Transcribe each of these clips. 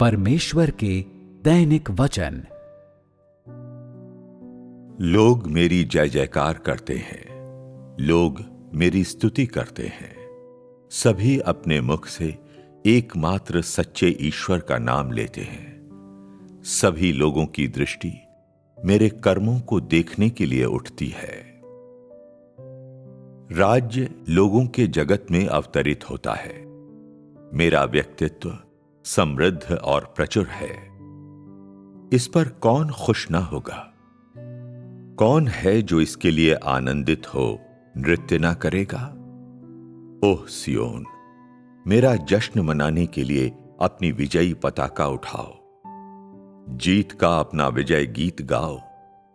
परमेश्वर के दैनिक वचन। लोग मेरी जय जयकार करते हैं, लोग मेरी स्तुति करते हैं। सभी अपने मुख से एकमात्र सच्चे ईश्वर का नाम लेते हैं। सभी लोगों की दृष्टि मेरे कर्मों को देखने के लिए उठती है। राज्य लोगों के जगत में अवतरित होता है। मेरा व्यक्तित्व समृद्ध और प्रचुर है। इस पर कौन खुश ना होगा? कौन है जो इसके लिए आनंदित हो नृत्य ना करेगा? ओह सियोन, मेरा जश्न मनाने के लिए अपनी विजयी पताका उठाओ। जीत का अपना विजय गीत गाओ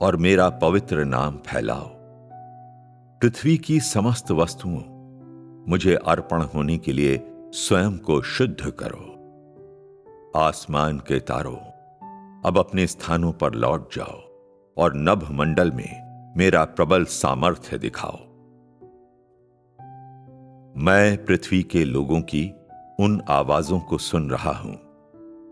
और मेरा पवित्र नाम फैलाओ। पृथ्वी की समस्त वस्तुओं मुझे अर्पण होने के लिए स्वयं को शुद्ध करो। आसमान के तारों, अब अपने स्थानों पर लौट जाओ और नभ मंडल में मेरा प्रबल सामर्थ्य दिखाओ। मैं पृथ्वी के लोगों की उन आवाजों को सुन रहा हूं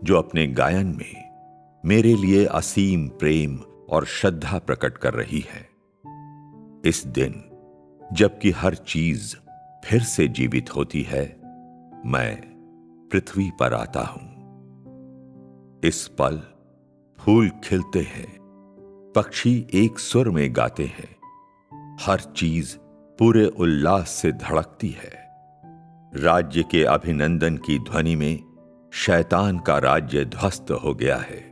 जो अपने गायन में मेरे लिए असीम प्रेम और श्रद्धा प्रकट कर रही है। इस दिन जबकि हर चीज फिर से जीवित होती है, मैं पृथ्वी पर आता हूं। इस पल फूल खिलते हैं, पक्षी एक सुर में गाते हैं, हर चीज पूरे उल्लास से धड़कती है। राज्य के अभिनंदन की ध्वनि में शैतान का राज्य ध्वस्त हो गया है।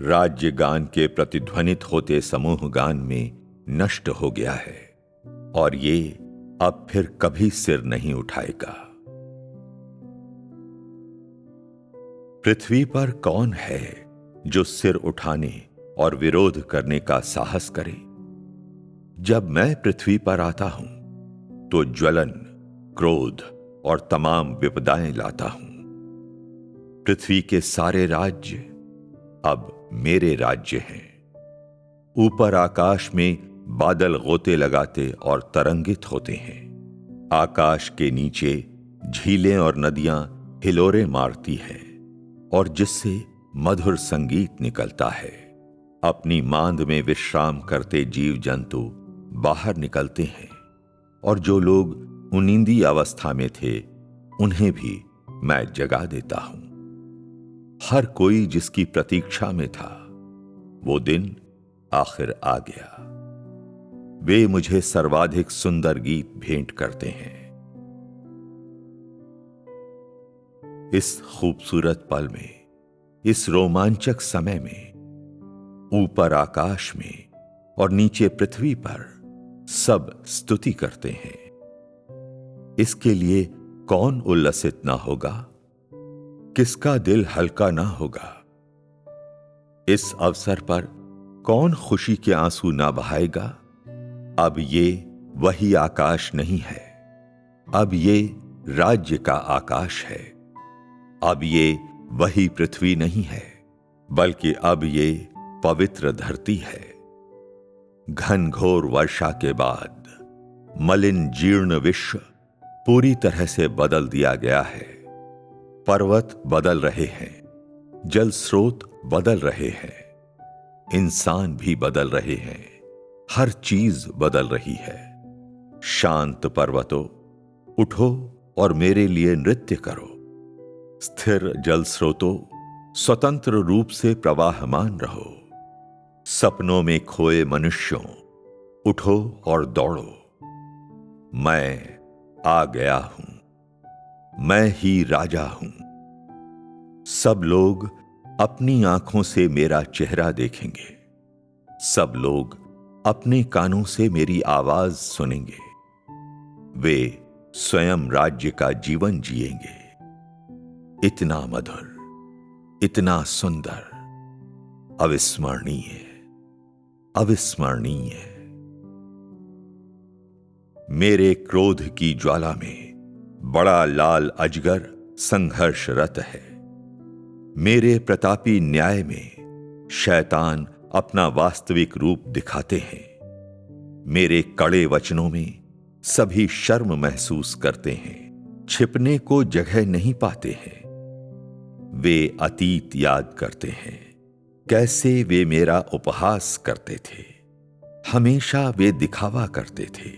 राज्य गान के प्रतिध्वनित होते समूह गान में नष्ट हो गया है और ये अब फिर कभी सिर नहीं उठाएगा। पृथ्वी पर कौन है जो सिर उठाने और विरोध करने का साहस करे? जब मैं पृथ्वी पर आता हूं तो ज्वलन, क्रोध और तमाम विपदाएं लाता हूं। पृथ्वी के सारे राज्य अब मेरे राज्य हैं। ऊपर आकाश में बादल गोते लगाते और तरंगित होते हैं। आकाश के नीचे झीलें और नदियां हिलोरे मारती हैं और जिससे मधुर संगीत निकलता है। अपनी मांद में विश्राम करते जीव जंतु बाहर निकलते हैं और जो लोग उनिंदी अवस्था में थे उन्हें भी मैं जगा देता हूं। हर कोई जिसकी प्रतीक्षा में था, वो दिन आखिर आ गया। वे मुझे सर्वाधिक सुंदर गीत भेंट करते हैं। इस खूबसूरत पल में, इस रोमांचक समय में, ऊपर आकाश में और नीचे पृथ्वी पर सब स्तुति करते हैं। इसके लिए कौन उल्लसित ना होगा? किसका दिल हल्का ना होगा? इस अवसर पर कौन खुशी के आंसू ना बहाएगा? अब ये वही आकाश नहीं है, अब ये राज्य का आकाश है। अब ये वही पृथ्वी नहीं है, बल्कि अब ये पवित्र धरती है। घनघोर वर्षा के बाद मलिन जीर्ण विश्व पूरी तरह से बदल दिया गया है। पर्वत बदल रहे हैं, जल स्रोत बदल रहे हैं, इंसान भी बदल रहे हैं, हर चीज बदल रही है। शांत पर्वतों, उठो और मेरे लिए नृत्य करो। स्थिर जल स्रोतों, स्वतंत्र रूप से प्रवाहमान रहो। सपनों में खोए मनुष्यों, उठो और दौड़ो। मैं आ गया हूं, मैं ही राजा हूं। सब लोग अपनी आंखों से मेरा चेहरा देखेंगे, सब लोग अपने कानों से मेरी आवाज सुनेंगे। वे स्वयं राज्य का जीवन जिएंगे। इतना मधुर, इतना सुंदर, अविस्मरणीय, अविस्मरणीय। मेरे क्रोध की ज्वाला में बड़ा लाल अजगर संघर्षरत है। मेरे प्रतापी न्याय में शैतान अपना वास्तविक रूप दिखाते हैं। मेरे कड़े वचनों में सभी शर्म महसूस करते हैं, छिपने को जगह नहीं पाते हैं। वे अतीत याद करते हैं, कैसे वे मेरा उपहास करते थे। हमेशा वे दिखावा करते थे,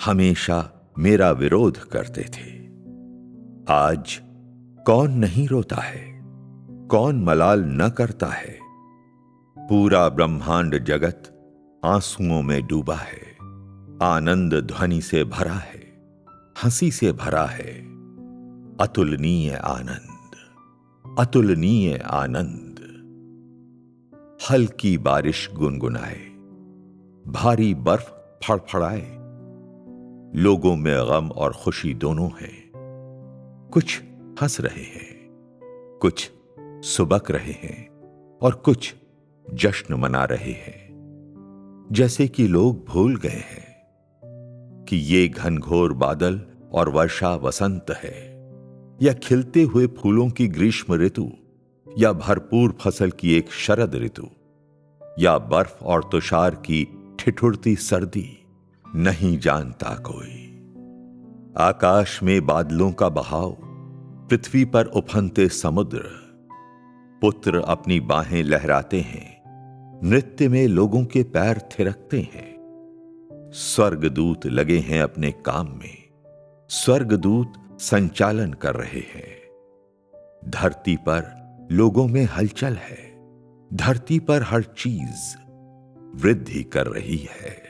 हमेशा मेरा विरोध करते थे। आज कौन नहीं रोता है, कौन मलाल न करता है। पूरा ब्रह्मांड जगत आंसुओं में डूबा है, आनंद ध्वनि से भरा है, हंसी से भरा है। अतुलनीय आनंद, अतुलनीय आनंद। हल्की बारिश गुनगुनाए, भारी बर्फ फड़फड़ाए। लोगों में गम और खुशी दोनों है। कुछ हंस रहे हैं, कुछ सुबक रहे हैं और कुछ जश्न मना रहे हैं। जैसे कि लोग भूल गए हैं कि ये घनघोर बादल और वर्षा वसंत है, या खिलते हुए फूलों की ग्रीष्म ऋतु, या भरपूर फसल की एक शरद ऋतु, या बर्फ और तुषार की ठिठुरती सर्दी। नहीं जानता कोई। आकाश में बादलों का बहाव, पृथ्वी पर उफनते समुद्र। पुत्र अपनी बाहें लहराते हैं, नृत्य में लोगों के पैर थिरकते हैं। स्वर्गदूत लगे हैं अपने काम में, स्वर्गदूत संचालन कर रहे हैं। धरती पर लोगों में हलचल है, धरती पर हर चीज वृद्धि कर रही है।